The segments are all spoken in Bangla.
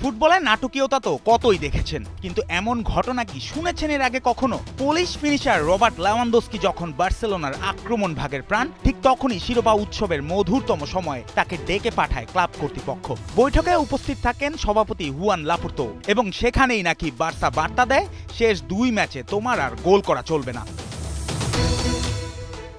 ফুটবলের নাটকীয়তা তো কতই দেখেছেন, কিন্তু এমন ঘটনা কি শুনেছেন এর আগে কখনো? পোলিশ ফিনিশার রবার্ট লেভানডস্কি যখন বার্সেলোনার আক্রমণ ভাগের প্রাণ, ঠিক তখনই শিরোপা উৎসবের মধুরতম সময়ে তাকে ডেকে পাঠায় ক্লাব কর্তৃপক্ষ। বৈঠকে উপস্থিত থাকেন সভাপতি হুয়ান লাপুর্তো, এবং সেখানেই নাকি বার্সা বার্তা দেয়, শেষ 2 ম্যাচে তোমার আর গোল করা চলবে না।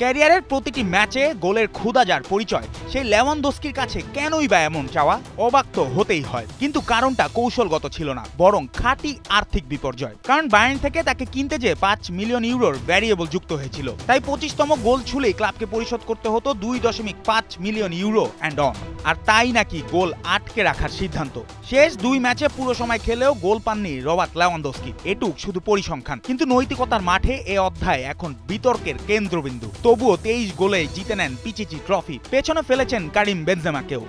ক্যারিয়ারের প্রতিটি ম্যাচে গোলের ক্ষুধা যার পরিচয়, সেই লেভানডস্কির কাছে কেনই বা এমন চাওয়া? অবাক তো হতেই হয়, কিন্তু কারণটা কৌশলগত ছিল না, বরং খাঁটি আর্থিক বিপর্যয়। কারণ বায়ার্ন থেকে তাকে কিনতে যে 5 মিলিয়ন ইউরোর ভ্যারিয়েবল যুক্ত হয়েছিল, তাই 25তম গোল ছুলেই ক্লাবকে পরিশোধ করতে হতো 2.5 মিলিয়ন ইউরো অ্যান্ড অন। আর তাই নাকি গোল আটকে রাখার সিদ্ধান্ত। শেষ 2 ম্যাচে পুরো সময় খেলেও গোল পাননি রবার্ট লেভানডস্কি। এটুক শুধু পরিসংখ্যান, কিন্তু নৈতিকতার মাঠে এ অধ্যায় এখন বিতর্কের কেন্দ্রবিন্দু। তবুও 23 গোলে জিতে নেন পিচিচি ট্রফি, পেছনে ফেলেছেন কারিম বেনজেমাকেও।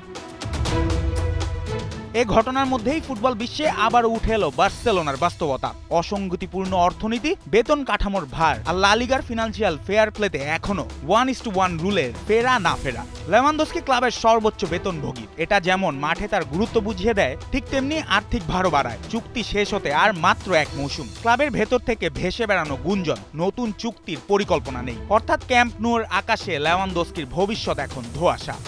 এ ঘটনার মধ্যেই ফুটবল বিশ্বে আবারও উঠে এলো বার্সেলোনার বাস্তবতা। অসঙ্গতিপূর্ণ অর্থনীতি, বেতন কাঠামোর ভার আর লা লিগার ফিনান্সিয়াল ফেয়ার প্লেতে এখনো 1:1 রুলের ফেরা না ফেরা। লেভানডস্কি ক্লাবের সর্বোচ্চ বেতনভোগী। এটা যেমন মাঠে তার গুরুত্ব বুঝিয়ে দেয়, ঠিক তেমনি আর্থিক ভারও বাড়ায়। চুক্তি শেষ হতে আর মাত্র 1 মৌসুম। ক্লাবের ভেতর থেকে ভেসে বেড়ানো গুঞ্জন, নতুন চুক্তির পরিকল্পনা নেই। অর্থাৎ ক্যাম্প নুর আকাশে লেভানডস্কির ভবিষ্যৎ এখন ধোঁয়াশা।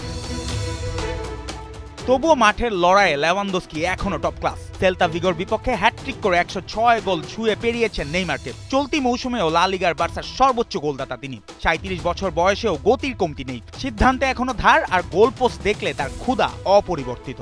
তবুও মাঠের লড়াইয়ে লেভানডস্কি এখনো টপ ক্লাস। সেল্তা ভিগোর বিপক্ষে হ্যাটট্রিক করে 106 গোল ছুঁয়ে পেরিয়েছেন নেইমারকে। চলতি মৌসুমেও লা লিগার বার্সার সর্বোচ্চ গোলদাতা তিনি। 37 বছর বয়সেও গতির কমতি নেই। সিদ্ধান্তে এখনো ধার, আর গোল পোস্ট দেখলে তার ক্ষুধা অপরিবর্তিত।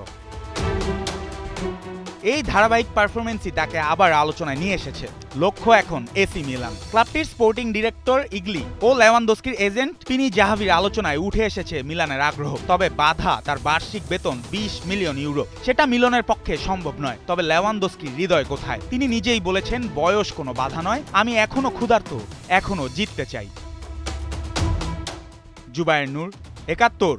এই ধারাবাহিক পারফরমেন্সই তাকে আবার আলোচনায় নিয়ে এসেছে। লক্ষ্য এখন এসি মিলান। ক্লাবটির স্পোর্টিং ডিরেক্টর ইগলি ও লেভানডস্কির এজেন্ট পিনি জাহাভির আলোচনায় উঠে এসেছে মিলানের আগ্রহ। তবে বাধা তার বার্ষিক বেতন 20 মিলিয়ন ইউরো। সেটা মিলানের পক্ষে সম্ভব নয়। তবে লেভানডস্কির হৃদয় কোথায়? তিনি নিজেই বলেছেন, বয়স কোনো বাধা নয়, আমি এখনো ক্ষুধার্ত, এখনো জিততে চাই। জুবায়ের নূর, 71।